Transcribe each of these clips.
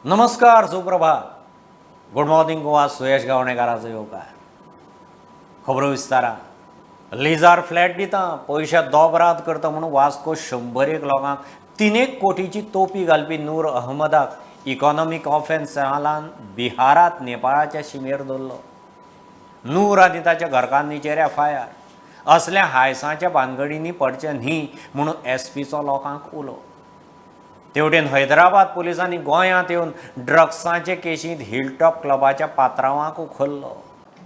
नमस्कार, सुप्रभात, good morning Goa. Suyash गावणेकाराचो येवकार. खबरो विस्तारा. लिजार फ्लॅट दिता, पयशात दोबरात करता म्हणून वास्को 101 लोकांक 3 कोटीची तोपी घालपी नूर अहमदाक इकॉनॉमिक ऑफेन्स सेलान बिहारात नेपाळाच्या शिमेर दवरलो. नूर आनी ताच्या घरकान्नीचेर FIR. असल्या हायसाच्या भानगडींनी पडचे न्ही म्हणून SPचो लोकांक उलो. तेवटेन हैदराबाद पुलिसांनी गोंयांत येवन ड्रग्साचे केशींत हिलटॉप क्लबाच्या पात्रांवाक उखल्लो.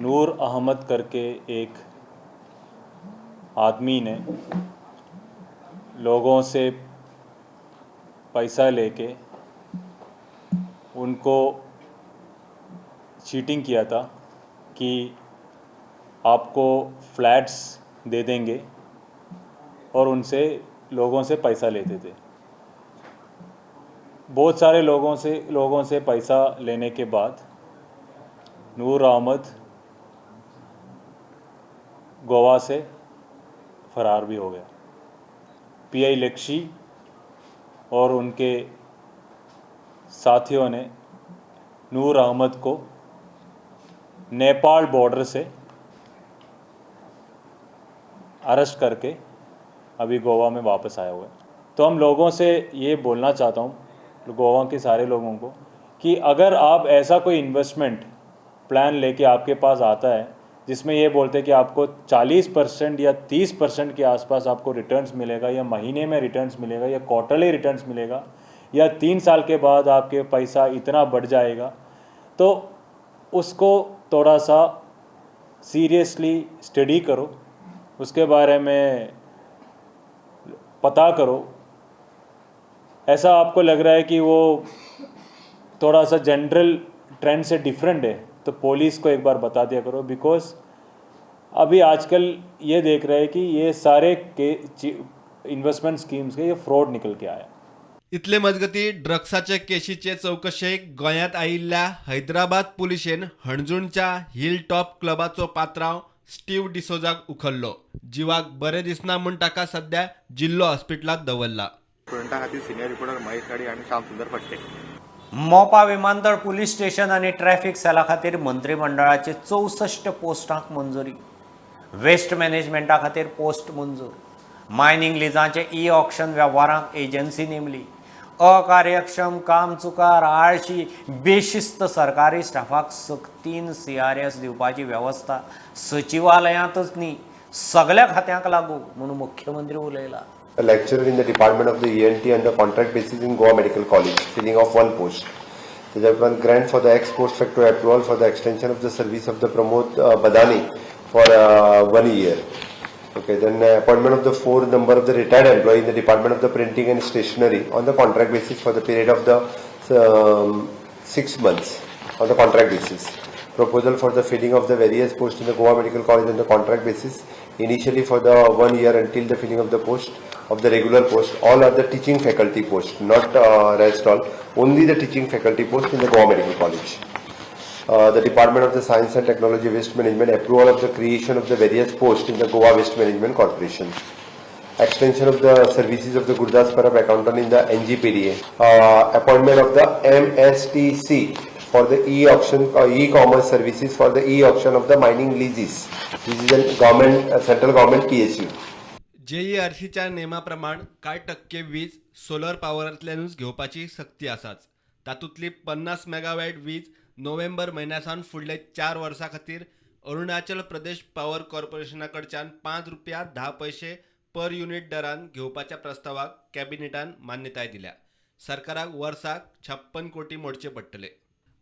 नूर अहमद करके एक आदमी ने लोगों से पैसा लेके उनको चीटिंग किया था कि आपको फ्लैट्स दे देंगे और उनसे लोगों से पैसा लेते थे. बहुत सारे लोगों से पैसा लेने के बाद नूर अहमद गोवा से फरार भी हो गया. PI लक्ष्य और उनके साथियों ने नूर अहमद को नेपाल बॉर्डर से अरेस्ट करके अभी गोवा में वापस आया हुआ है. तो हम लोगों से ये बोलना चाहता हूँ, गोवा के सारे लोगों को, कि अगर आप ऐसा कोई इन्वेस्टमेंट प्लान लेके आपके पास आता है जिसमें ये बोलते हैं कि आपको 40% या 30% के आसपास आपको रिटर्न्स मिलेगा, या महीने में रिटर्न्स मिलेगा, या क्वार्टरली रिटर्न्स मिलेगा, या 3 साल के बाद आपके पैसा इतना बढ़ जाएगा, तो उसको थोड़ा सा सीरियसली स्टडी करो, उसके बारे में पता करो. ऐसा आपको लग रहा है कि वो थोड़ा सा जनरल ट्रेंड से डिफरेंट है, तो पुलिस को एक बार बता दिया करो. बिकॉज अभी आजकल ये देख रहे हैं कि ये सारे के इन्वेस्टमेंट स्कीम्स के ये फ्रॉड निकल के आया. इतले मजगती ड्रग्साचे केशीचे चौकशेक गोंयांत आयिल्ल्या हैदराबाद पुलिशेन हणजूणच्या हिल टॉप क्लबाचो पात्रांव स्टीव डिसोजाक उखल्लो. जिवाक बरें दिसना म्हूण ताका सध्या जिल्लो हॉस्पिटलांत दवरला. सिनियर रिपोर्टर महेश काडी आणि श्याम सुंदर फडते. मोपा विमानतळ पुलीस स्टेशन आणि ट्रॅफिक सेला खातीर मंत्रिमंडळाचे 64 पोस्टांक मंजुरी. वेस्ट मॅनेजमेंटा खातीर पोस्ट मंजूर. मायनिंग लिजांचे ऑक्शन वेव्हारांक एजन्सी नेमली. अकार्यक्षम, कामचुकार, आळशी, बेशिस्त सरकारी स्टाफाक सक्तीन CRS दिवपाची व्यवस्था सचिवालयांतच न्ही, सगळ्या खात्यांक लागू म्हणून मुख्यमंत्री उलयला. A lecturer in the Department of the ENT under contract basis in Goa Medical College, filling of 1 post. The grant for the ex-post facto approval for the extension of the service of the Pramod Badani for 1 year. Okay, then appointment of the 4 number of the retired employee in the Department of the Printing and Stationery on the contract basis for the period of the 6 months on the contract basis. Proposal for the filling of the various posts in the Goa Medical College on the contract basis, initially for the 1 year until the filling of the post of the regular post. All are the teaching faculty posts, not rest all, only the teaching faculty post in the Goa Medical College. The Department of the Science and Technology Waste Management, approval of the creation of the various posts in the Goa Waste Management Corporation. Extension of the services of the Gurdas Parab accountant in the NGPDA. Appointment of the MSTC for the e-auction, e-commerce services for the e-auction of the mining leases. This is a government, central government PSU. JERCच्या नेमाप्रमाण कांय टक्के वीज solar पॉवरांतल्यानूच घेवपाची सक्ती आसाच. तातूंतली 50 megawatt वीज November म्हयन्यासावन फुडले 4 वर्सां खातीर अरुणाचल प्रदेश पॉवर कॉर्पोरेशना कडच्यान ₹5.10 पर युनिट दरान घेवपाच्या प्रस्तावाक कॅबिनेटान मान्यताय दिल्या. सरकाराक वर्साक 56 कोटी मोडचे पडटले.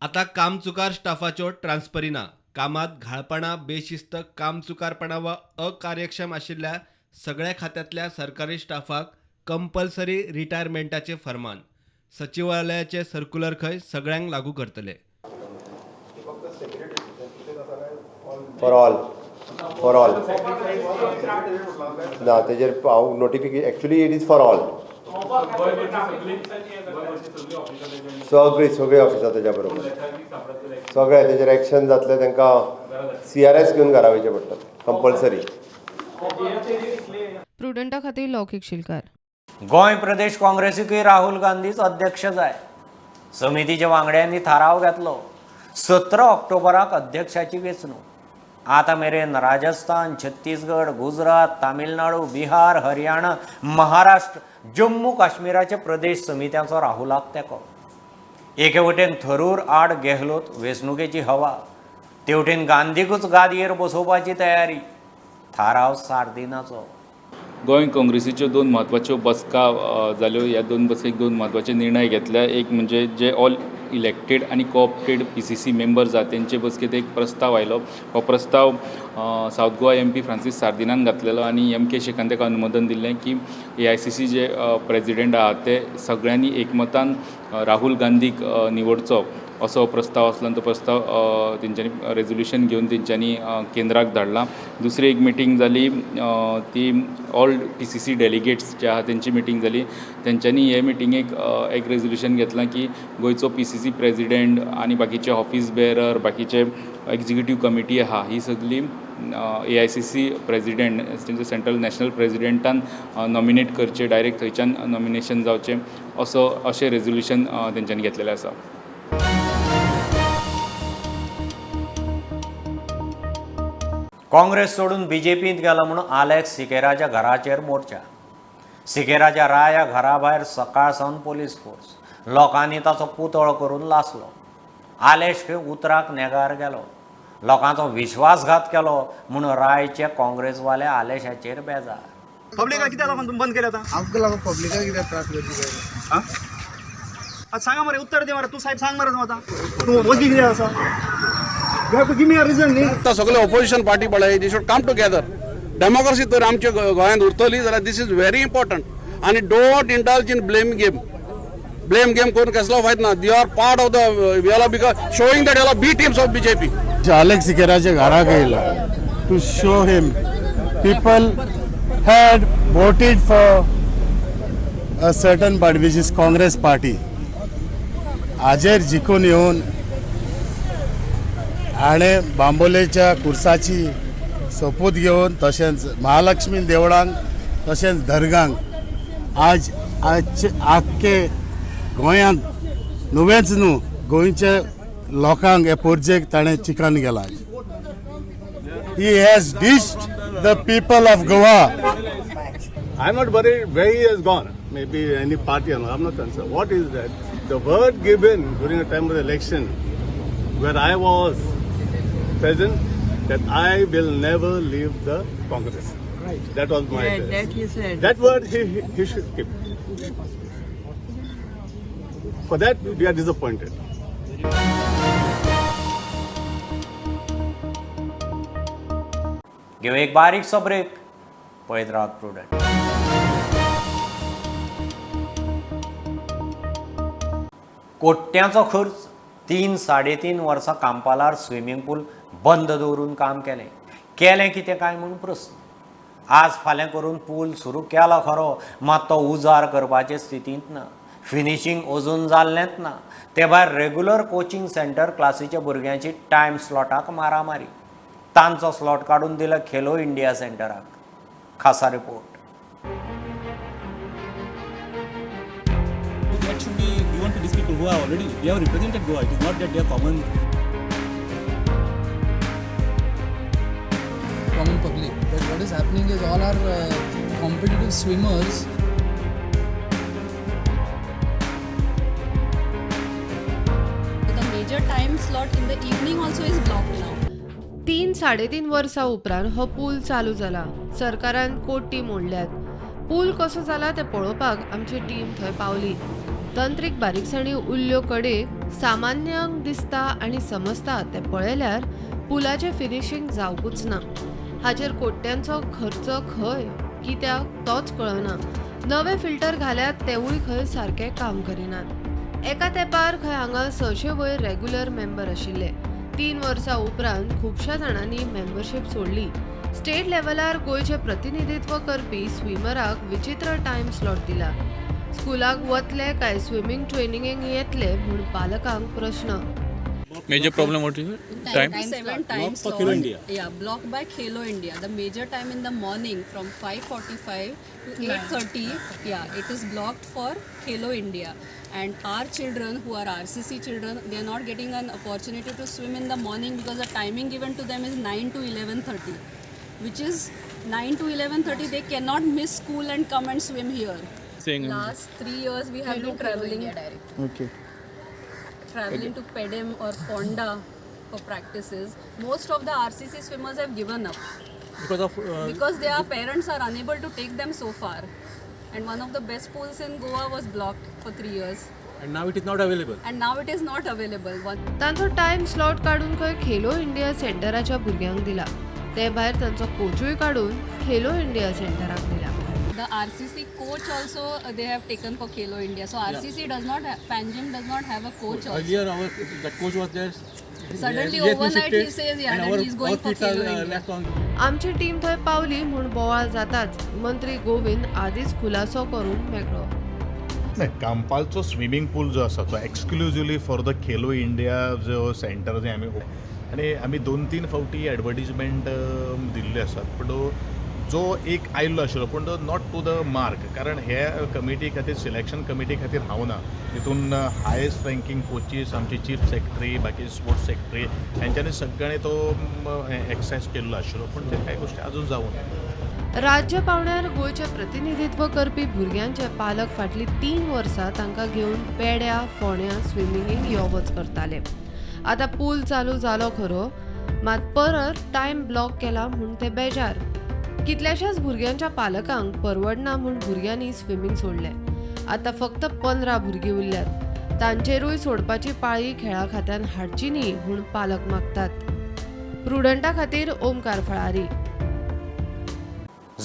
आता कामचुकार स्टाफाच्यो ट्रान्सफरी ना. कामात घाळपणा, बेशिस्त, कामचुकारपणा वा अकार्यक्षम आशिल्ल्या सगळ्या खात्यातल्या सरकारी स्टाफाक कंपल्सरी रिटायरमेंटाचे फर्मान. सचिवालयाचे सर्क्युलर खंय सगळ्यांक लागू करतले. For all. ना तेजेर notification actually it is for all. सगळे ऑफिसां तेज्या बरोबर सगळे तेजेर एक्शन जातले. तांकां CRS घेवन घरा वयचें पडटलें कंपल्सरी. प्रुडंटा खातीर लौकीक शिलकार. गोंय प्रदेश काँग्रेसीकय राहुल गांधीच अध्यक्ष जाय. समितीच्या वांगड्यांनी थाराव घेतलो 17 ऑक्टोबराक अध्यक्षाची वेंचणूक आतां मेरेन राजस्थान, छत्तीसगड, गुजरात, तामिळनाडू, बिहार, हरियाणा, महाराष्ट्र, जम्मू काश्मीराचे प्रदेश समित्यांचो राहुलाक तेंको. एके वटेन थरूर आड गेहलोत वेंचणुकेची हवा, ते वटेन गांधीकूच गादयेर बसोवपाची तयारी, थाराव 7 दिनाचो. गोंय काँग्रेसीच्यो 2 म्हत्वाच्यो बसका जाल्यो. ह्या 2 बसकेक 2 म्हत्वाचे निर्णय घेतल्या. एक म्हणजे जे ऑल इलेक्टेड आनी कोऑप्टेड PCC मेंबर्स आसा तेंचे बसकेंत एक प्रस्ताव आयलो. हो प्रस्ताव सावथ गोवा MP फ्रांसीस सार्दिनान घातलेलो आनी MK शेखान तेका अनुमोदन दिल्लें की AICC जे प्रेजिडेंट आहात ते सगळ्यांनी एकमतान राहुल गांधीक निवडचो असो प्रस्ताव आसलो. तो प्रस्ताव तेंच्यांनी रेजोल्युशन घेवन तेंच्यांनी केंद्राक धाडला. दुसरी एक मिटींग जाली ती ऑल PCC डेलिगेट्स जे आहा तेंची मिटींग जाली. तेंच्यांनी हे मिटिंगेक एक रेजोल्युशन घेतलां की गोंयचो PCC प्रेजिडेंट आनी बाकीचे ऑफिस बेरर, बाकीचे एक्झिक्युटीव कमिटी आहा ही सगळी AICC प्रेजिडेंट तेंचे सेंट्रल नॅशनल प्रेजिडेंटान नॉमिनेट करचे, डायरेक्ट थंयच्यान नॉमिनेशन जावचें अशें रेजोल्युशन तेंच्यांनी घेतलेलें आसा. काँग्रेस सोडून BJPंत गेलो म्हणून आलेक्स सिकेराच्या घराचेर मोर्चा. सिकेराच्या राया घरा भायर सकाळ सावन पोलीस फोर्स. लोकांनी ताचो पुतळो करून लासलो. आलेश उतराक नेगार गेलो. लोकांचो विश्वासघात केलो म्हणून रायचे काँग्रेसवाले आलेशाचेर बेजार. पब्लिका कित्याक लागून तुम्ही बंद केलं आता? आमकां लागून पब्लिकाक कित्याक त्रास करची काय? आता सांगा मरे, उत्तर दे मरे. तू साहेब सांग मरे. तू आता तू वचकी कित्याक आसा? You have to give me a reason न्ही. आता सगळे ऑपोजिशन पार्टी पळय they should come together. Democracy तर आमच्या गोंयांत उरतली जाल्यार दिस इज व्हेरी इम्पॉर्टंट आनी don't indulge in blame game करून कसलो फायदो ना. They are part of the because showing that याला B teams of BJP. Alex सिकेराच्या घराक येयला to show him people had voted for a certain party which is Congress party. हाजेर जिखून येवन आणि बांबोलेच्या खुर्साची सोपूत घेवन तशेंच महालक्ष्मी देवळांक तशेंच दर्गांक आज आख्खे गोंयांत नुवेंच न्हू गोंयच्या लोकांक हे पोरजेक ताणें चिकन गेला. He has ditched the people of Goa. I'm not worried where he has gone. Maybe any party or not. I'm not concerned. What is that? The word given during the time of the election, where I was present, that I will never leave the Congress. Right. That was my. Yeah, that he said. That word he should keep. For that we are disappointed. घेऊ एक बारीकसो break. पळयत Rawat prudent. कोट्यांचो खर्च 3-3.5 वर्सां कांपालार swimming पूल बंद दवरून काम केलें कितें काय म्हणून प्रस्न. आज फाल्यां करून पूल सुरू केलो खरो, मात तो उजार करपाचे स्थितींत ना. फिनिशिंग अजून जाल्लेंच ना. ते भायर रेग्युलर कोचिंग सेंटर क्लासीच्या भुरग्यांची टायम स्लॉटाक मारामारी. तांचो स्लॉट काडून दिला खेलो इंडिया सेंटराक. खासा report. That should be given to these people who are already, they have represented Goa. It is not that they are common public. But what is happening is all our competitive swimmers The major time slot in the evening also is blocked now. 3-3.5 वर्सां उपरांत हो पूल चालू जाला. सरकारान कोटी मोडल्यात. पूल कसो जाला ते पळोवपाक आमची टीम थंय पावली. तंत्रीक बारीकसाणी उरल्यो कडेक सामान्यांक दिसता आनी समजता ते पळयल्यार पुलाचें फिनिशिंग जावपूच ना. हाचेर कोट्यांचो खर्च खंय कित्याक तोच कळना. नवे फिल्टर घाल्यात तेवूय खंय सारकें काम करिनात. एका तेंपार खंय हांगा 600 वयर रेग्युलर मेंबर आशिल्ले. 3 वर्सां उपरांत खुबश्या जाणांनी मेंबरशीप सोडली. स्टेट लेवलार गोंयचे प्रतिनिधित्व करपी स्विमराक विचित्र टायम स्लॉट दिला. स्कुलाक वतले काय स्विमींग ट्रेनिंगेक येतले म्हूण पालकांक प्रश्न. Major problem what is it? Time? 7 times for slot. Khelo India. Yeah, blocked by Khelo India. The major time in the morning from 5:45 to 8:30. Yeah, it is blocked for Khelo India. And our children who are RCC children, they are not getting an opportunity to swim in the morning because the timing given to them is 9 to 11:30, which is 9 to 11:30. They cannot miss school and come and swim here. Saying Last 3 years we have been traveling. Okay. Traveling to Pedem or Fonda for practices. Most of the RCC swimmers have given up because their parents are unable to take them so far. And one of the best pools in Goa was blocked for 3 years. And now it is not available. And now it is not available. तांचो time slot काडून खंय Khelo India सेंटराच्या भुरग्यांक दिला. ते भायर तांचो कोचूय काडून Khelo India सेंटराक दिला. The RCC coach also they have taken for Khelo India. So RCC does not have, Panjim does not have a coach also. Earlier that coach was there. Suddenly He has been overnight shifted, he says and that he's going for kids are Khelo India. left on. आमची team थंय पावली म्हूण बोवाळ जाताच मंत्री गोविंद आदींच खुलासो करून मेकळो. नाही, कांपालचो स्विमींग पूल जो आसा तो एक्सक्लुझिवली फॉर द खेलो इंडिया जो सेंटर जे आमी 2-3 फावटी एडवर्टिजमेंट दिल्ले आसात, पूण जो एक आयिल्लो आशिल्लो पूण तो नॉट टू द मार्क, कारण हे कमिटी खातीर सिलेक्शन कमिटी खातीर हांव ना. तितून हायेस्ट रँकींग कोचीस आमचे चीफ सेक्रेटरी, बाकी स्पोर्ट्स सेक्रेटरी हेंच्यांनी सगळ्यांनी तो एक्सरसायज केल्लो आशिल्लो, पूण ते कांय गोश्टी अजून जावूं ना. राज्य पावण्यार गोंयचे प्रतिनिधित्व करपी भुरग्यांचे पालक फाटलीं 3 वर्सां तांकां घेवन पेड्या फोंड्या स्विमिंगेक यो वच करताले. आतां पूल चालू जालो खरो, मात परत टायम ब्लॉक केला म्हूण ते बेजार. कितल्याशाच भुरग्यांच्या पालकांक परवडना म्हूण भुरग्यांनी स्विमींग सोडलें. आतां फक्त 15 भुरगीं उरल्यात. तांचेरूय सोडपाची पाळी खेळा खात्यान हाडची न्ही म्हूण पालक मागतात. प्रुडंटा खातीर ओमकार फळारी.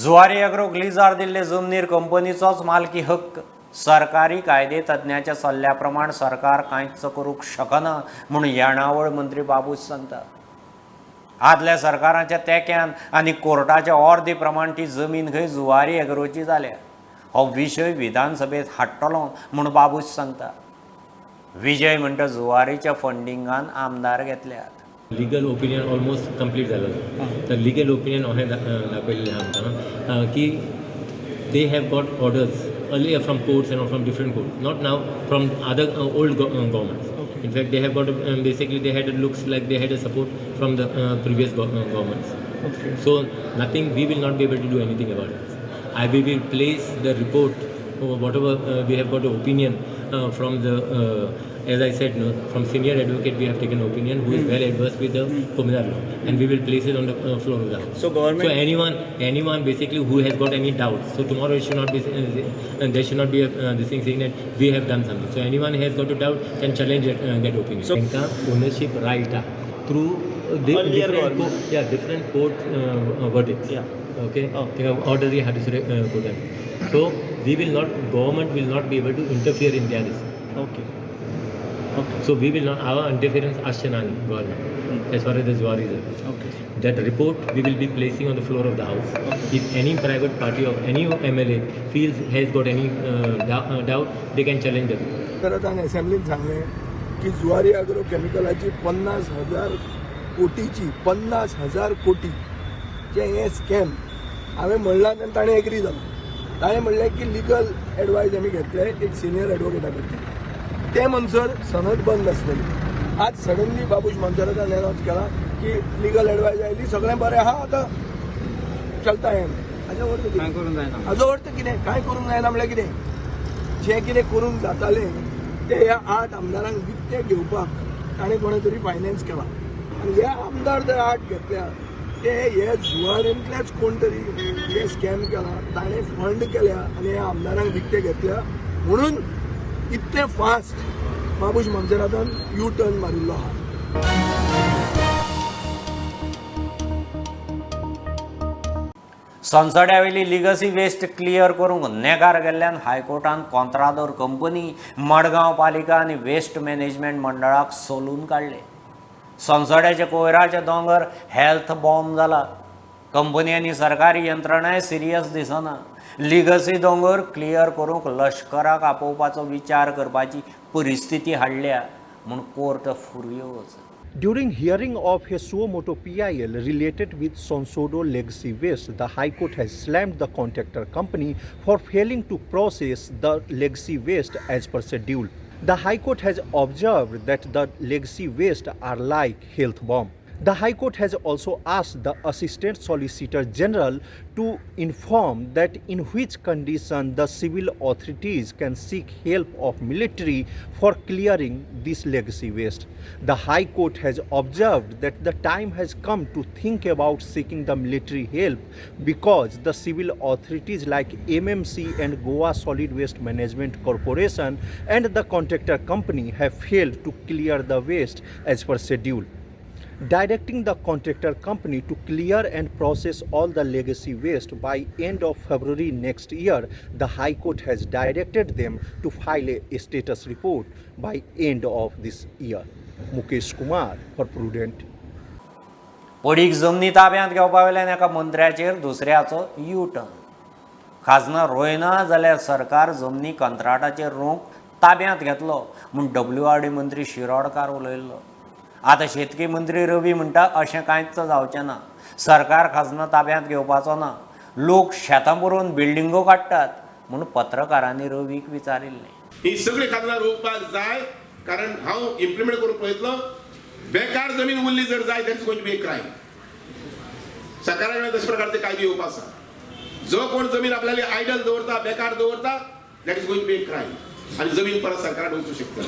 जुवारी अॅग्रोक लिजार दिल्ले जमनीर कंपनीचोच मालकी हक्क. सरकारी कायदे तज्ञाच्या सल्ल्या प्रमाण सरकार कांयच करूंक शकना म्हूण येणावळ मंत्री बाबूच सांगता. आदल्या सरकाराच्या तेक्यान आनी कोर्टाच्या ऑर्दी प्रमाण ती जमीन खंय जुवारी एग्रोची जाल्या. हो विशय विधानसभेत हाडटलो म्हूण बाबूच सांगता. विजय म्हणटा जुवारीच्या फंडिंगान आमदार घेतल्यात. लीगल ओपिनियन ऑलमोस्ट कंप्लीट झालं. तर लीगल ओपिनियन अहें दाखयलेलें आमकां की they have got orders earlier from courts and from different courts, not now from other old governments. In fact, they have got basically they had looks like they had a support from the previous governments. So nothing, we will not be able to do anything about it. We will place the report or whatever we have got an opinion from the as I said, no, from senior advocate we have taken an opinion who is well adversed with the Communal law, and we will place it on the floor of the house. So government. So anyone basically who has got any doubts, so tomorrow it should not be there should not be this thing saying that we have done something. So anyone who has got a doubt can challenge that opinion. So ownership right through different court verdicts. Yeah. Okay. Order you have to court. So we will not, government will not be able to interfere in their decision. Okay. So we will not, our interference Ashtanani government as far as the Zuari is. Okay. That report we will be placing on the floor of the house. If any private party or any MLA feels has got any doubt, they can challenge the report. तर असेंब्लीत सांगलें की Zuari agro केमिकलाची 50,000 कोटीची 50,000 कोटीचे हे scam हांवें म्हणलां आनी ताणें agree जालो. ताणें म्हणलें की लिगल एडवायस आमी घेतले एक सिनियर एडवोकेटा कडल्यान. ते म्हणसर सनद बंद आसलेली. आज सडनली बाबूश मंचरान अनाउन्स केला की लिगल एडवायस आयली, सगळें बरें आहा, आतां चलता हें. हाजो अर्थ कितें? हाजो अर्थ कितें? कांय करूंक जायना म्हळ्यार कितें? जें कितें करूंक जातालें तें ह्या 8 आमदारांक विकतें घेवपाक ताणें कोणें तरी फायनान्स केला. आनी हे आमदार जर 8 घेतल्या ते हे जुवारींतलेच कोण तरी हे स्कॅम केला, ताणें फंड केल्या आनी ह्या आमदारांक विकतें घेतल्या म्हणून इतले फास्ट बाबूश मंचरान यू टर्न मारिल्लो आहा. संसड्यावेली लिगसी वेस्ट क्लियर करूंक नेगार गेल्ल्यान हायकोर्टान कंत्रादोर कंपनी, मडगांव पालिका आनी वेस्ट मॅनेजमेंट मंडळाक सोलून काडले. संसड्याचे कोयराचे दोंगर हेल्थ बॉम्ब जाला. कंपनी आनी सरकारी यंत्रणाय सिरियस दिसना. लिगसी दोंगर क्लियर करूंक लश्कराक आपोवपाचो विचार करपाची परिस्थिती हाडल्या म्हूण court फुर्योज. During hearing of a suo motu PIL related with Sonsodo legacy waste, the High Court has slammed the contractor company for failing to process the legacy waste as per schedule. The High Court has observed that the legacy waste are like health bomb. The High Court has also asked the Assistant Solicitor General to inform that in which condition the civil authorities can seek help of military for clearing this legacy waste. The High Court has observed that the time has come to think about seeking the military help because the civil authorities like MMC and Goa Solid Waste Management Corporation and the contractor company have failed to clear the waste as per schedule. Directing the contractor company to clear and process all the legacy waste by end of February next year, the High Court has directed them to file a status report by end of this year. Mukesh Kumar for Prudent. पडीक जमनी ताब्यांत घेवपा वेल्यान एका मंत्र्याचेर दुसऱ्याचो U-turn. खाजना रोयना जाल्यार सरकार जमनी कंत्राटाचेर रोवंक ताब्यांत घेतलो म्हूण WRD मंत्री शिरोडकार उलयल्लो. आतां शेतकी मंत्री रवी म्हणटा अशें कांयच जावचें ना. सरकार खाजना ताब्यांत घेवपाचो ना. लोक शेतां पुरोवन बिल्डिंगो काडटात म्हूण पत्रकारांनी रवीक विचारिल्लें. ही सगळी खाजना रोवपाक जाय कारण हांव इम्प्लिमेंट करून पळयतलो. बेकार जमीन उरली जर जाय that is going to be a crime. सरकारा कडेन तशे प्रकारचे कायदे येवपाक आसा. जो कोण जमीन आपल्याली आयडल दवरता बेकार दवरता that is going to be a crime. आनी जमीन परत सरकारान वचूंक शकता.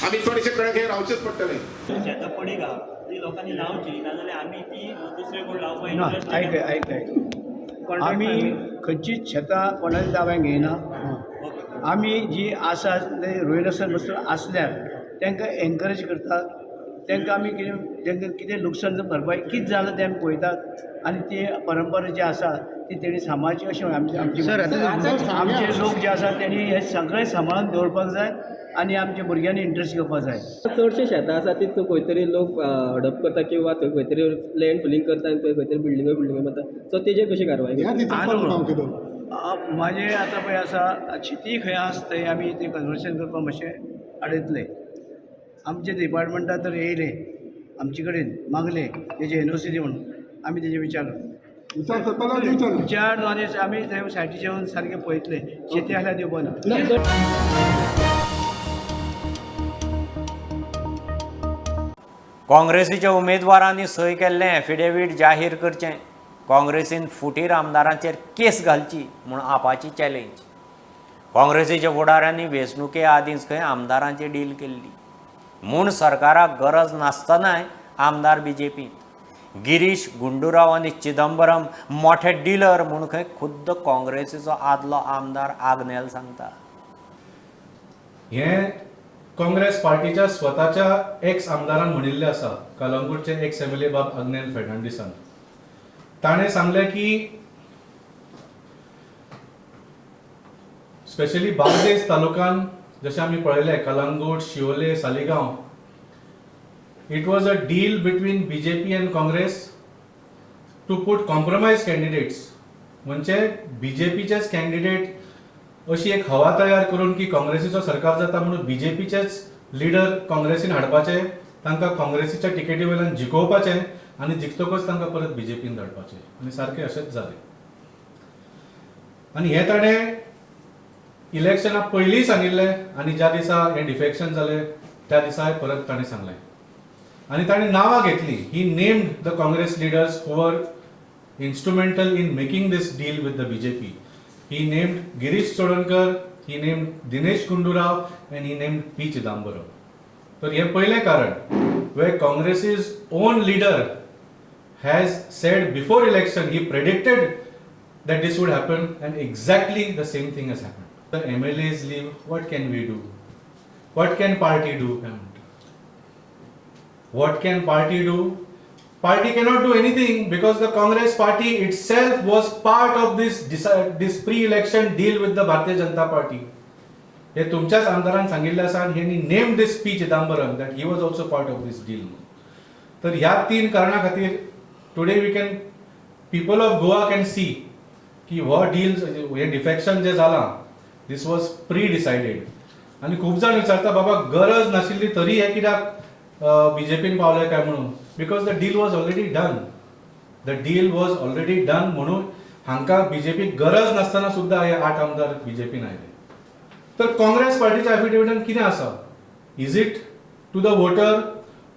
आमी थोडेशे कडेन हे रावचेच पडटले. शेतां पडीक आहा ती लोकांनी लावची नाजाल्यार आमी ती दुसरे कोण लावपाक आमी खंयचीच शेतां कोणाच्या ताब्यात घेयना. आमी जी आसा रोयनासर बसून आसल्यार तांकां एनकरेज करतात. तांकां आमी कितें तांकां कितें लुकसाण भरपाय कितें जालां तें आमी पळयतात आनी ती परंपरा जी आसा ती तेणी सांबाळची अशें आमचे लोक जे आसा तेणी हे सगळें सांबाळून दवरपाक जाय आनी आमच्या भुरग्यांनी इंट्रस्ट घेवपाक जाय. चडशे शेतां आसा ती खंय तरी लोक अडप करता किंवा थंय खंय तरी लँड फिलींग करता आनी थंय खंय तरी बिल्डिंगो मारता. सो तेजेर कशी कारवाय म्हाजें आतां पळय आसा शेती खंय आसा थंय आमी तें कन्वर्शन करपाक मातशें आडयतले. आमचे डिपार्टमेंटा तर येयले आमचे कडेन मागले तेजे NOC दी म्हणून आमी तेजे विचार आनी आमी थंय सायटीचे येवन सारकें पळयतले शेती आसल्यार दिवपा ना. काँग्रेसीच्या उमेदवारांनी सय केल्लें एफिडेवीट जाहीर करचें. काँग्रेसीन फुटीर आमदारांचेर केस घालची म्हूण आपाची चॅलेंज. काँग्रेसीच्या फुडाऱ्यांनी वेंचणुके आदींच खंय आमदारांची डील केल्ली म्हूण सरकाराक गरज नासतनाय आमदार BJP. गिरीश गुंडूराव आनी चिदंबरम मोठे डीलर म्हूण खंय खुद्द काँग्रेसीचो आदलो आमदार आग्नेल सांगता. हें काँग्रेस पार्टीच्या स्वताच्या एक्स आमदारान म्हणिल्लें आसा. कलंगूटचे एक्स MLA बाब आग्नेल फेर्नांडीसान ताणें सांगलें की स्पेशली बार्देस तालुक्यान जशें आमी पळयलें Calangute Siolim Saligao it was a deal between BJP and Congress to put compromise candidates. म्हणजे BJPचेच कॅन्डिडेट अशी एक हवा तयार करून की काँग्रेसीचो सरकार जाता म्हणून BJPचेच लिडर काँग्रेसीन हाडपाचे, तांकां काँग्रेसीच्या टिकेटी वयल्यान जिखोवपाचें आनी जिखतकच तांकां परत BJPन धाडपाचें. आनी सारकें अशेंच जालें. आनी हें ताणें इलेक्शना पयलीं सांगिल्लें आनी ज्या दिसा हें डिफेक्शन जालें त्या दिसा परत ताणें सांगलें. आनी ताणें नांवां घेतली. He named the Congress leaders who were instrumental in making this deal with the BJP. He named Girish Chodankar, he named Dinesh Gundurao and he named P. Chidambaram. So, this is the कारण where Congress's own leader has said before election, he predicted that this would happen and exactly the same thing has happened. The MLAs leave, what can we do? What can party do? What can party do? Party cannot do anything because the Congress party itself was part of this pre-election deal with the Bharatiya Janata Party. हे तुमच्याच आमदारान सांगिल्लें आसा आनी हेनी named this P. Chidambaram that he was also part of this deal. तर ह्या तीन कारणां खातीर today we can people of Goa can see की हो डील हे डिफेक्शन जे जालां दिस वॉज प्री डिसायडेड. आनी खूब जाण विचारता बाबा गरज नाशिल्ली तरी हे कित्याक बीजेपीन पावले काय म्हणून, because the deal was already done. The deal was already done म्हणून हांकां बीजेपी गरज नासतना सुद्दां हे 8 आमदार बीजेपीन आयले. तर काँग्रेस पार्टीच्या एफिडेविटान कितें आसा? Is it to the voter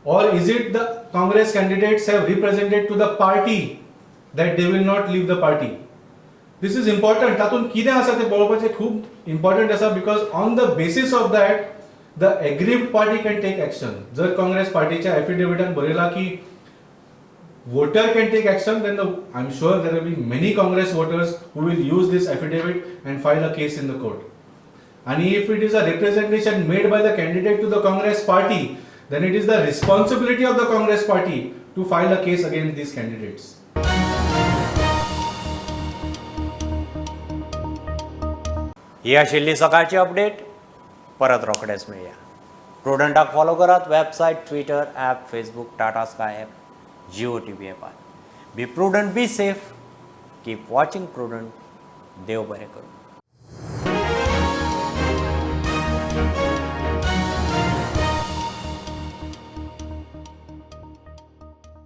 or is it the Congress candidates have represented to the party that they will not leave the party? This is important. तातून कितें आसा तें पळोवपाचें खूब important आसा, because on the basis of that the aggrieved party can take action. जर काँग्रेस पार्टीच्या एफिडेविटान बरयला की voter can take action, then I'm sure there will be many Congress voters who will use this affidavit and file a case in the court. And if it is a representation made by the candidate to the Congress party, then it is the responsibility of the Congress party to file a case against these candidates. ही आशिल्ली सकाळची update. परत रोखडेच मेळया. प्रुडंटाक follow करात. Website, Twitter, app, Facebook, Tata Sky app, Jio TV ॲपार. Be prudent, be safe, keep watching Prudent. देव बरें करूं.